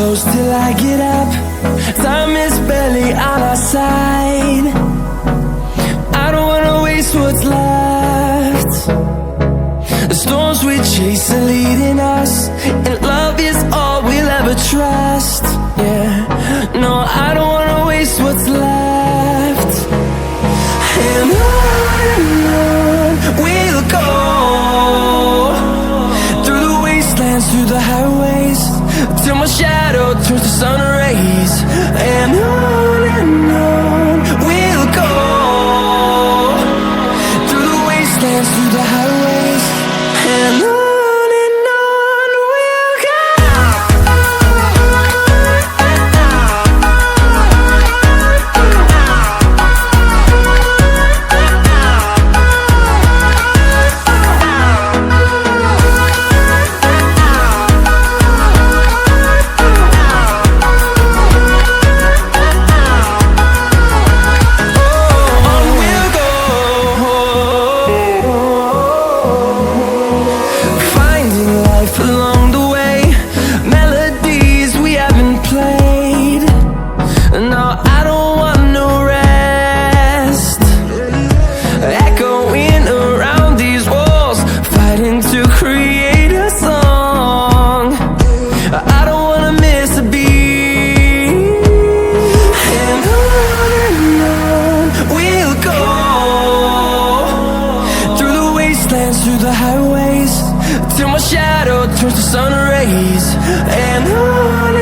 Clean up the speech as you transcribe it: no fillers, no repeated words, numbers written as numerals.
close till I get up. Time is barely on our side. I don't wanna waste what's left. The storms we chase are leading us, and love is all we'll ever trust. Yeah, no, I don't wanna waste what's left. And on we'll go, through the wastelands, through the highways, till my shadow turns to sun rays. And on we'll go, through the wastelands, through the highways, and on we'll go. Along the way, melodies we haven't played. No, I don't want no rest. Echoing around these walls, fighting to create a song. I don't wanna miss a beat. And on we'll go, through the wastelands, through the highways, till my shadow turns to sun rays. And on